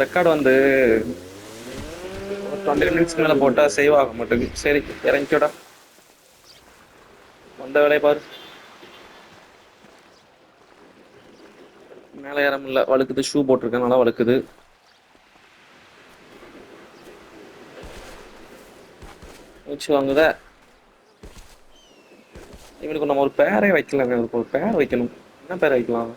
Record வந்து ஒரு 20 மினிட்ஸ்க்கு மேல போட்டா சேவ் ஆக மாட்டேங்குது. சரி இறங்கிக்கோடா, வந்த வேலையை பாரு. மேலே ஏற முடியல, வழுக்குது. ஷூ போட்டிருக்கனால வழுக்குது. மூச்சு வாங்குத. இவனுக்கு நம்ம ஒரு பேரே வைக்கல. இவனுக்கு ஒரு பேர் வைக்கணும். என்ன பேர் வைக்கலாம்?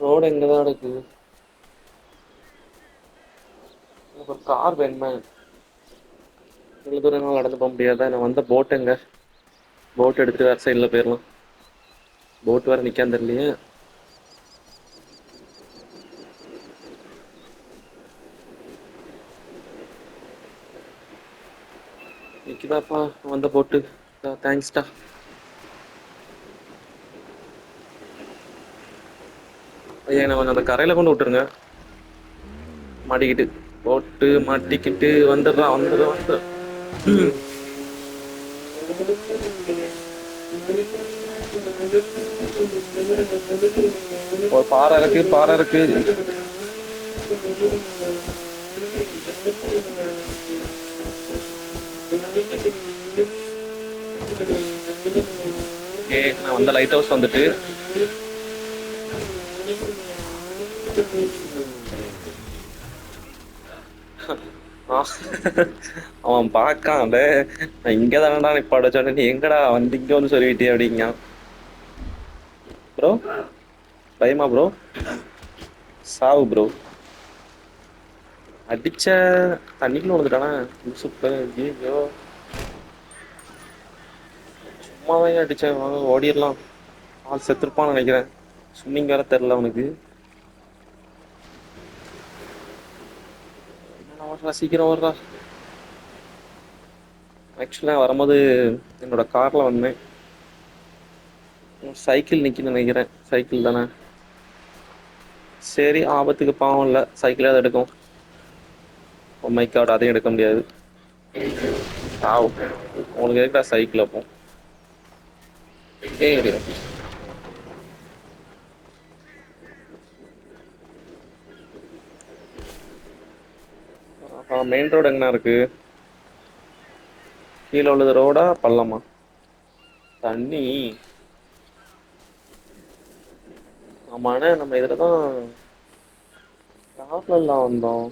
ரோடு எங்கதான் இருக்கு? எனக்கு ஒரு கார் வேணுமே. இவ்வளவு தூரம் என்னால நடந்து போக முடியாதா? நான் வந்த போட் எங்க? போட் எடுத்து வேற சைட்ல போயிடலாம். போட் வேற நிக்காம தெரியலையே. நிக்குதாப்பா வந்த போட்டு. தேங்க்ஸ்டா. ஐயா என்ன கொஞ்சம் அந்த கரையில கொண்டு விட்டுருங்க. மாட்டிக்கிட்டு போட்டு மாட்டிக்கிட்டு வந்துடுறான். வந்து ஒரு பாறை இருக்கு, பாறை இருக்கு. நான் வந்த லைட் ஹவுஸ் வந்துட்டு அவன் பார்க்கான். நான் இங்க தானடா நிப்பாட சொன்னேன், நீ எங்கடா வந்து இங்க வந்து சொல்லிட்டே அப்படிங்க. ப்ரோ பயமா ப்ரோ? சாவு ப்ரோ. அடிச்ச தண்ணிக்குள்ள வந்துட்டானா சூப்பர். ஐயோ சும்மாவே அடிச்சேன். ஓடிடலாம். ஆள் செத்துருப்பான்னு நினைக்கிறேன். ஸ்விம்மிங் வேற தெரில அவனுக்கு. வர்றா சீக்கிரம் வர்றா. ஆக்சுவலா வரும்போது என்னோட கார்ல வந்தேன். சைக்கிள் நிக்குன்னு நினைக்கிறேன். சைக்கிள் தானே. சரி ஆபத்துக்கு பாவம் இல்லை, சைக்கிளாவது எடுக்கும். ஓ மை காட், அதையும் எடுக்க முடியாது. உனக்கு எதுக்குடா சைக்கிள் அப்போ? ஏய் மெயின் ரோடு என்ன இருக்கு? கீழே உள்ளது ரோடா பள்ளமா? தண்ணி. ஆமாண்ணே, நம்ம இதுல தான் கார்ல வந்தோம்.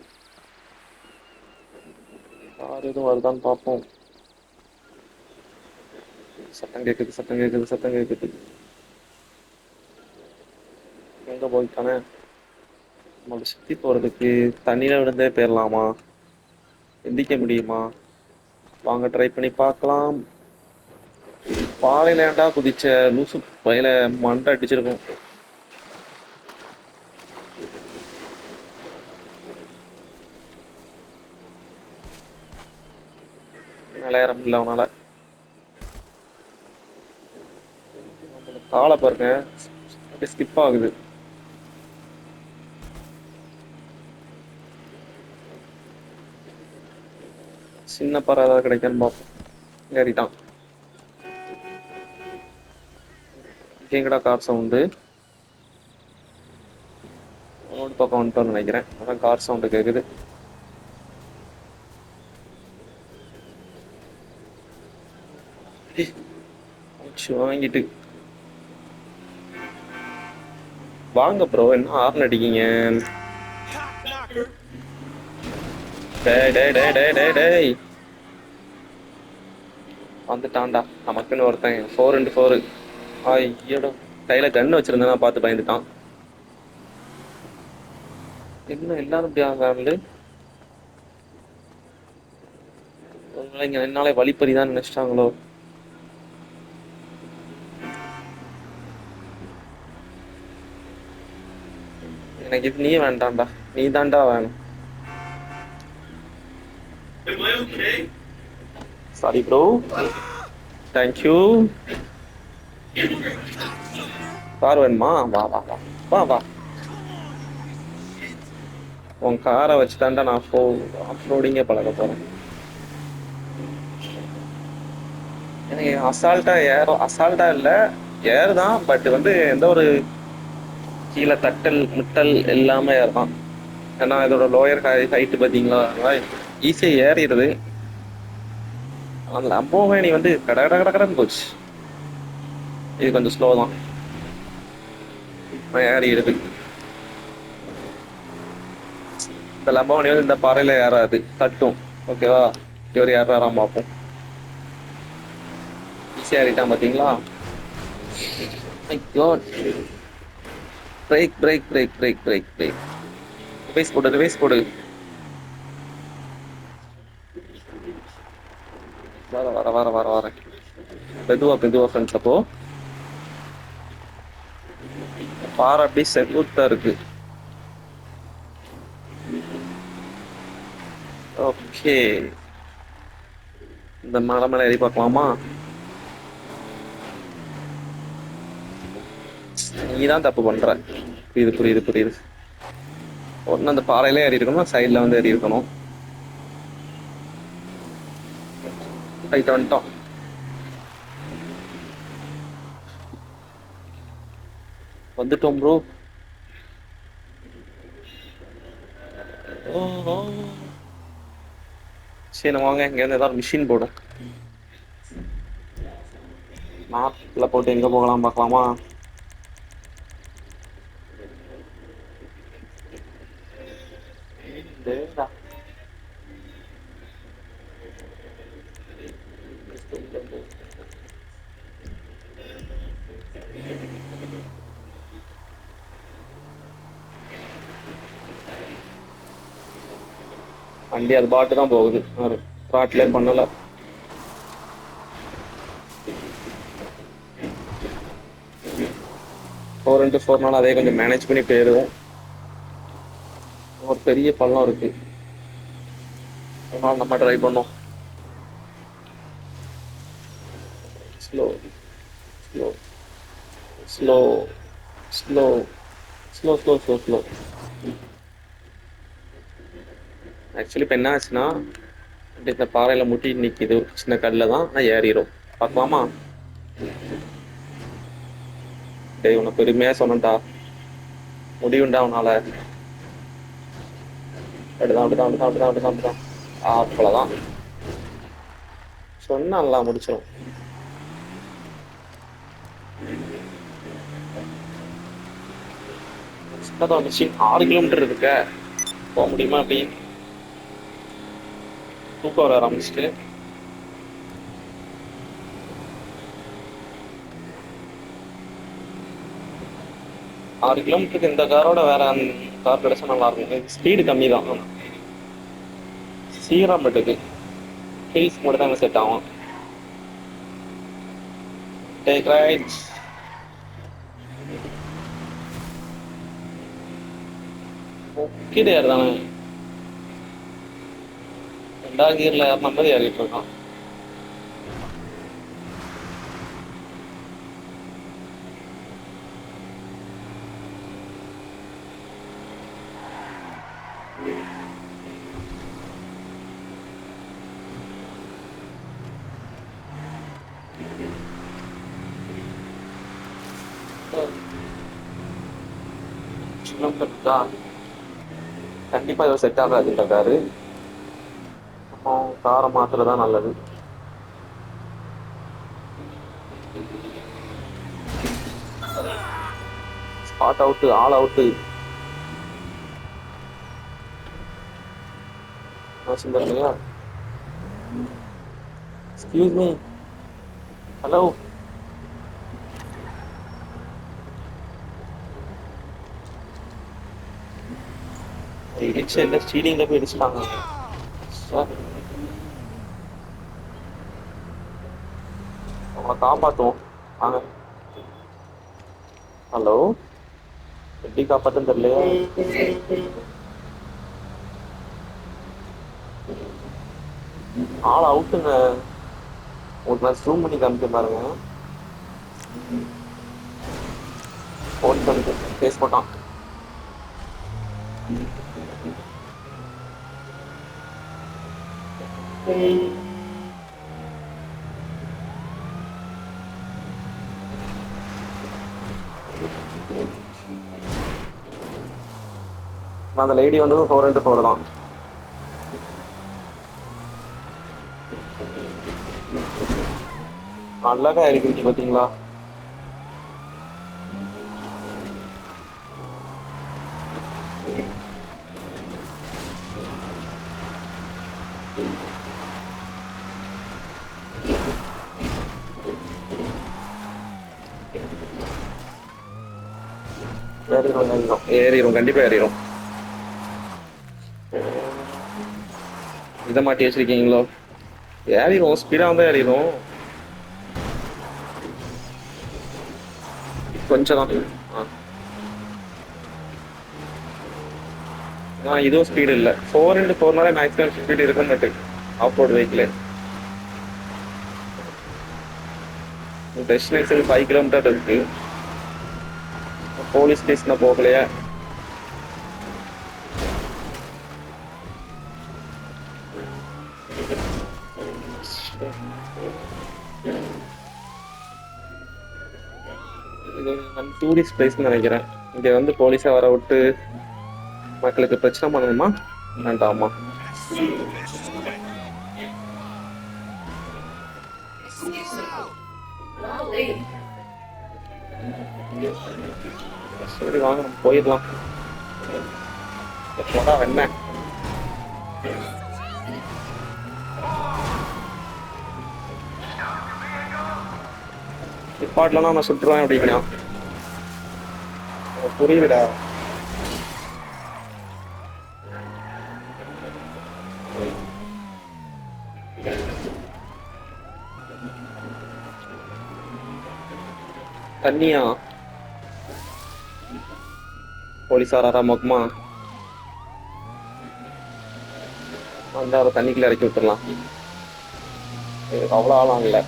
கார் எதுவும் வருதான்னு பார்ப்போம். சத்தம் கேட்குது, சத்தம் கேட்குது, சத்தம் கேட்குது. எங்க போயிட்டானே? நம்ம சுத்தி போறதுக்கு தண்ணியில விழுந்தே போயிடலாமா? எந்திக்க முடியுமா? வாங்க ட்ரை பண்ணி பார்க்கலாம். பாறையில ஏன்டா குதிச்ச லூசு பையில? மண்டை அடிச்சிருக்கும். மேலே ஏற முடியல அவனால. காலை பாருங்க, ஸ்கிப் ஆகுது. சின்ன பாறை ஏதாவது கிடைக்கான்னு பார்ப்போம். ஏறிட்டான். எங்கடா கார் சவுண்டு? ரோடு பக்கம் வந்துட்டோம்னு நினைக்கிறேன். அதான் கார் சவுண்டு கேட்குது. வாங்கிட்டு வாங்க ப்ரோ, என்ன ஹார்ன் அடிக்கீங்க? டேய் டேய் டேய் டேய் டேய் டேய், வந்துட்டான்டா நமக்குன்னு ஒருத்தன். 4x4. ஐயோட கையில கன் வச்சிருந்தா பார்த்து பயந்துட்டான். என்ன எல்லாரும் இப்படி ஆகாமலே? ஒருவேளை இங்க என்னாலே வழிப்பறிதான் நினைச்சிட்டாங்களோ? எனக்கு இது நீ வேண்டாம்டா, நீ தான்டா வேணும். Sorry bro. தேங்க்யூ. கார் வேணுமா? வா வா வா வா வா. உன் காரை வச்சு தாண்டா நான் ஆஃப் ரோடிங்கே பழக போறேன். எனக்கு அசால்ட்டா ஏறும், அசால்ட்டா இல்ல ஏறுதான், பட் வந்து எந்த ஒரு கீழே தட்டல் முட்டல் எல்லாமே ஏறுதான். ஏன்னா இதோட லோயர் ஹைட் பாத்தீங்களா, ஈஸியா ஏறிடுது. அந்த லம்போகினி வந்து கட கட கட கடன்னு போச்சு. இது கொஞ்சம் ஸ்லோ தான், ஏறிடுது. இந்த லம்போகினி வந்து இந்த பாறையில ஏறாது, தட்டும். ஓகேவா, இவர் ஏறாராம் பார்ப்போம். ஈஸியா ஏறிட்டான் பாத்தீங்களா. Break break break break break break. Revise போடு, ரிவைஸ் போடு. வர வர வர வர வர மெதுவா மெதுவா ஃப்ரெண்ட்ஸ். அப்போ பாறை அப்படி செங்குத்தா இருக்கு. ஓகே, இந்த மலை மேல ஏறி பார்க்கலாமா? நீதான் தப்பு பண்ற. புரியுது புரியுது புரியுது. ஒன்னு அந்த பாறையில ஏறி இருக்கணும், சைட்ல வந்து ஏறி இருக்கணும். ரைட் வந்துட்டோம். வந்துட்டோம் ப்ரோ. சரி நம்ம வாங்க, இங்க இருந்து ஏதாவது மிஷின் போடும். மேப்ல போட்டு எங்க போகலாம் பார்க்கலாமா? வண்டி அது பாட்டு தான் போகுது, த்ராட்லே பண்ணல. 4x4 அதே கொஞ்சம் மேனேஜ் பண்ணி போயிடுவோம். ஒரு பெரிய பள்ளம் இருக்கு, அதனால நம்ம ட்ரை பண்ணோம். Slow slow slow slow slow slow slow slow. Actually இப்போ என்ன ஆச்சுன்னா, இந்த பாறையில முட்டி நிற்கிது, சின்ன கல்ல தான், நான் ஏறிடும். பார்க்கலாமா? டேய் உன்னை பெருமையா சொன்னேன்டா, முடியும்டா உன்னால. அப்படிதான் அப்படிதான் அப்படிதான் அப்படிதான் அப்படிதான் அப்படிதான். அவ்வளோதான் சொன்னா முடிச்சிடும். மிஷின் 6 கிலோமீட்டர் இருக்க போக முடியுமா? அப்படி தூக்கம் வர ஆரம்பிச்சுட்டு 6 கிலோமீட்டருக்கு இந்த காரோட வேற கார் கிடைச்சா நல்லா இருக்கும். ஸ்பீடு கம்மி தான், சீக்கிரம் பட்டுக்கு ஹில்ஸ் மட்டும் தான் செட் ஆகும். Take right. கீழே ஏறுதானே, 2வது கியர்ல ஏறின மாதிரி ஏறிட்டு இருக்கான். கண்டிப்பா இதை செட் ஆகாது இந்த காரு. காரை மாத்துறதுதான் நல்லது. Spot out, all out. இல்லையா? Excuse me, hello. இடிச்சு எல்லாம் ஸ்டீலிங்ல போய் இடிச்சுட்டாங்க. அவங்களை காப்பாற்றுவோம் வாங்க. ஹலோ, எப்படி காப்பாற்றுன்னு தெரியலையா? ஆள் அவுட்டுங்க. ஒரு நான் ஜூம் பண்ணி காமிக்க பாருங்க. ஃபோன் பண்ணிட்டு பேஸ் போட்டான். அந்த லேடி வந்து 4-4 தான். அழகா இருக்கு பாத்தீங்களா? ஏறிடும், கண்டிப்பா ஏறிடும். இதை மாட்டி வச்சிருக்கீங்களோ? ஏறிடும், ஸ்பீடா வந்து ஏறிடும். கொஞ்சம் தான். இதுவும் ஸ்பீடு இல்லை. 4-4 மேக்ஸிமம் ஸ்பீடு இருக்க மாட்டேன் off road vehicle. Destination 5 kilometre இருக்கு. போலீஸ் ஸ்டேஷனை போகலையா? இது டூரிஸ்ட் பிளேஸ்னு நினைக்கிறேன். இங்க வந்து போலீஸா வர விட்டு மக்களுக்கு பிரச்சனை பண்ணணுமா வேண்டாமா? சரி வாங்க நம்ம போயிடலாம். என்ன நிப்பாட்லன்னா நான் சுட்டுருவேன் அப்படின்னா புரியுதுடா. தண்ணியா? போலீஸாரா மொக்கமா வந்து அவரை தண்ணிக்குள்ள இறக்கி விட்டுடலாம். அவ்வளோ ஆழம் இல்லை.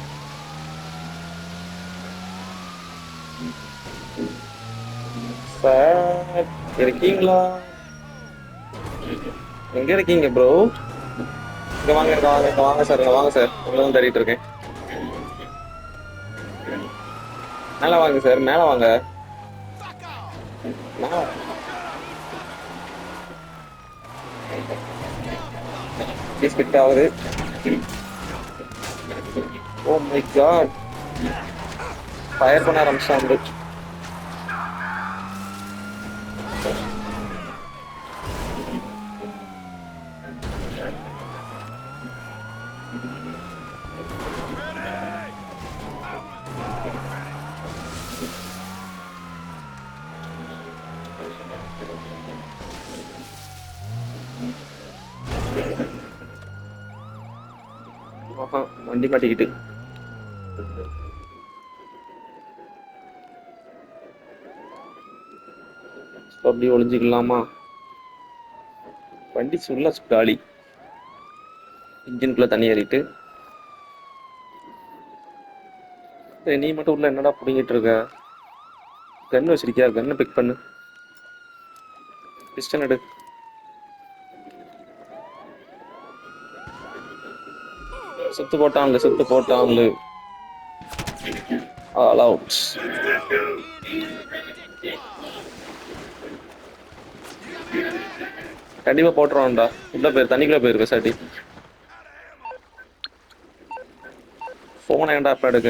சார் இருக்கீங்களா? எங்க இருக்கீங்க ப்ரோ? இங்க வாங்க, இங்க வாங்க, இங்க வாங்க சார், இங்க வாங்க சார். உங்களை தேடிட்டு இருக்கேன். மேல வாங்க சார், மேல வாங்க. பிஸ்கட் ஆகுது. ஓ மை காட், ஃபயர் பண்ண ஆரம்பிச்சாங்க. வண்டி மாட்டிக்கிட்டு அப்படி ஒளிஞ்சுக்கலாமா? வண்டி சுள்ள காலி. இன்ஜின்குள்ள தண்ணி ஏறிட்டு நீ மட்டும் உள்ள என்னடா புடிங்கிட்டு இருக்க? கன் வச்சிருக்கியா? கன்னை பிக் பண்ணு. பிஸ்டன் எடு. சுத்து போட்டான்ல, சுத்து போட்டான்ல. All out. கண்டிப்பா போட்டுருவான்டா. உள்ள போய் தண்ணிக்குள்ள போயிருக்க சாட்டி. போன ஏன்டா அப்ப எடுக்க?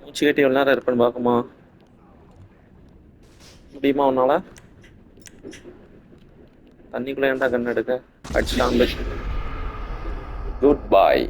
மூச்சு கட்டி எவ்வளோ நேரம் இருப்பேன்னு பார்க்குமா? முடியுமா உன்னால? தண்ணிக்குள்ள ஏன்டா கண் எடுக்க? அடிச்சுட்டான். குட் பாய்.